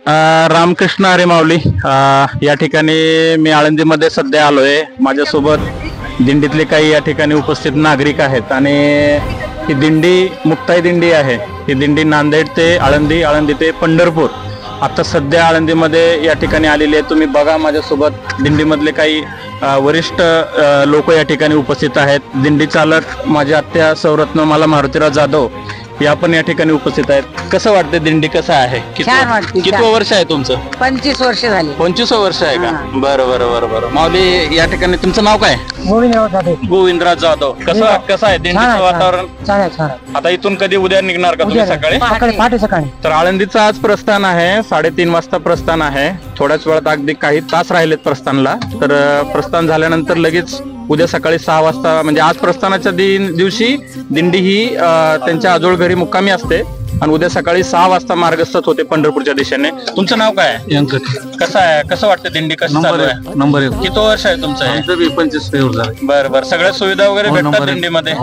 रामकृष्ण हरी माऊली। या ठिकाणी मी आळंदीमध्ये सध्या आलोय। माझ्यासोबत दिंडीतले काही या ठिकाणी उपस्थित नागरिक आहेत आणि ही दिंडी मुक्ताई दिंडी आहे। ही दिंडी नांदेड ते आळंदी, आळंदी ते पंढरपूर आता सध्या आळंदीमध्ये या ठिकाणी आलेली आहे। तुम्ही बघा माझ्यासोबत दिंडीमधले काही वरिष्ठ लोक या ठिकाणी उपस्थित आहेत। दिंडी चालक माझे आत्या सौरत्न मला मारुतीराव जाधव या पण या ठिकाणी उपस्थित आहेत। कसं वाटतं दिंडी कसं आहे? किती वर्ष आहे तुमचं? 25 वर्ष झाली। 25 वर्ष आहे का? बरं बरं बरं बरं। माऊली या ठिकाणी तुमचं नाव काय? गोविंदराव जाधव। कसं आहे दिंडीचं वातावरण? आता इथून कधी उद्या निघणार का तुम्ही? सकाळी तर आळंदीचं आज प्रस्थान आहे। 3:30 वाजता प्रस्थान आहे। थोड्याच वेळात अगदी काही तास राहिलेत प्रस्थानला। तर प्रस्थान झाल्यानंतर लगेच उद्या सकाळी 6 वाजता म्हणजे आज प्रस्थानाच्या दिवशी दिंडी ही त्यांच्या आजोळ घरी मुक्कामी असते आणि उद्या सकाळी 6 वाजता मार्गस्थ होते पंढरपूरच्या दिशेने। तुमचं नाव काय? कसं आहे? कसं वाटतं दिंडी कसं चालू आहे? नंबर 1। किती वर्ष आहे तुमचं? 25 वर्ष। बरं बरं। सगळ्या सुविधा वगैरे भेटतात दिंडीमध्ये?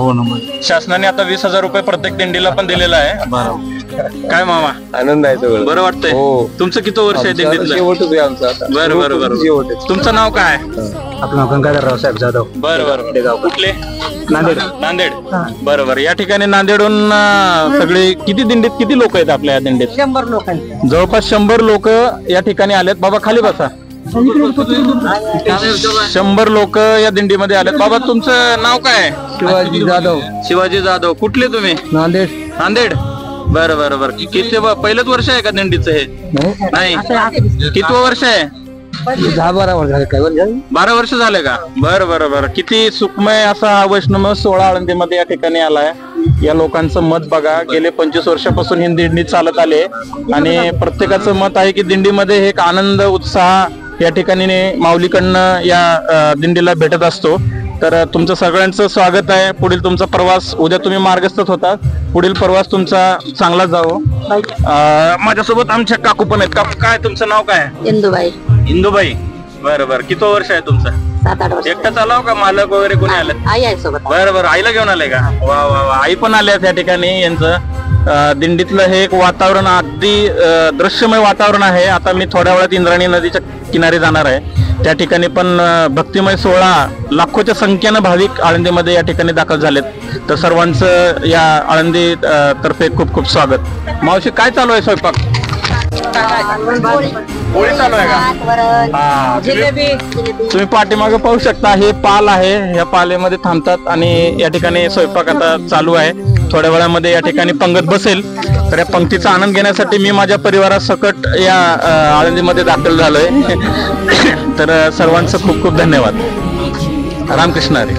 शासनाने आता 20,000 रुपये प्रत्येक दिंडीला पण दिलेला आहे। काय मामा आनंद आहे सगळं? बरं वाटतंय? तुमचं किती वर्ष आहे दिंडीतलं? बरं बरं बरं। तुमचं नाव काय? आपलं नाव गंगाधर रावसाहेब जाधव। बरं बरं। कुठले? नांदेड। नांदेड। बरं बरं। या ठिकाणी नांदेडहून सगळे किती दिंडीत किती लोक आहेत आपल्या या दिंडीत? 100 लोक आहेत। जवळपास 100 लोक या ठिकाणी आलेत। बाबा खाली बसा। 100 लोक या दिंडीमध्ये आलेत। बाबा तुमचं नाव काय? शिवाजी जाधव। शिवाजी जाधव। कुठले तुम्ही? नांदेड। नांदेड। बरं बरं बरं। किती पहिलंच वर्ष आहे का दिंडीचं हे? नाही। किती वर्ष आहे? 10-12 वर्ष झाले। 12 वर्ष झाले का? बरं बरं बरं। किती सुखमय असा वैष्णव सोहळा आळंदीमध्ये या ठिकाणी आलाय। या लोकांचं मत बघा। गेले 25 वर्षापासून ही दिंडी चालत आले आणि प्रत्येकाचं मत आहे की दिंडीमध्ये एक आनंद उत्साह या ठिकाणी माऊलीकडनं या दिंडीला भेटत असतो। तर तुमचं सगळ्यांचं स्वागत आहे। पुढील तुमचा प्रवास उद्या तुम्ही मार्गस्थ होता। पुढील प्रवास तुमचा चांगला जावो। माझ्यासोबत आमच्या काकू पण आहेत। काकू काय तुमचं नाव काय? इंदुबाई। इंदुबाई। बरं बरं। किती वर्ष आहे तुमचं? 7-8 वर्ष। एकटा चालाव का मालक वगैरे कोणी आलं? आई आहे सोबत। बरं बरं। आईला घेऊन आले का? वा वा वा। आई पण आल्या त्या ठिकाणी। यांचं दिंडीतलं हे एक वातावरण अगदी दृश्यमय वातावरण आहे। आता मी थोड्या वेळात इंद्रायणी नदीच्या किनारी जाणार आहे। त्या ठिकाणी पण भक्तिमय सोहळा लाखोच्या संख्येनं भाविक आळंदीमध्ये या ठिकाणी दाखल झालेत। तर सर्वांचं या आळंदी तर्फे खूप खूप स्वागत। मावशी काय चालू आहे? स्वयंपाक पोळी चालू आहे का? हा। तुम्ही पाठीमागे पाहू शकता हे पाल आहे। या पालेमध्ये थांबतात आणि या ठिकाणी स्वयंपाक आता चालू आहे। थोड्या वेळामध्ये या ठिकाणी पंगत बसेल। तर या पंक्तीचा आनंद घेण्यासाठी मी माझ्या परिवारासकट या आळंदीमध्ये दाखल झालोय। तर सर्वांचं खूप खूप धन्यवाद। रामकृष्ण हरी।